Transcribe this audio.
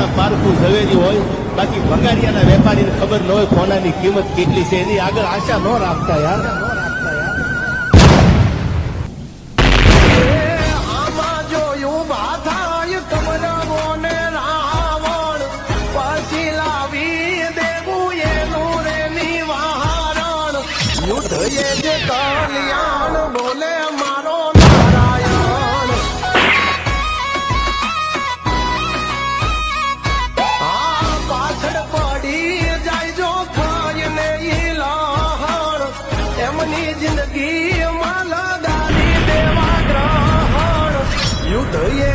માણા પારખું ઝવેરી હોય, બાકી ભંગારિયાના વેપારીને ખબર ન હોય સોનાની કિંમત કેટલી છે, એની આગળ આશા ન રાખતા યાર. આમાં જોયું ભાથાય કમરવો ને રાવણ, પછી લાવી દેવું એનું રે નિવારણ. યુદ્ધ એ જે કલ્યાણ બોલે મારો નારાયણ. આ પાછળ પડી જાય જો ખાય ને ઈ લહણ, એમની જિંદગી માં લગાડી દેવા ગ્રહણ. યુદ્ધ એ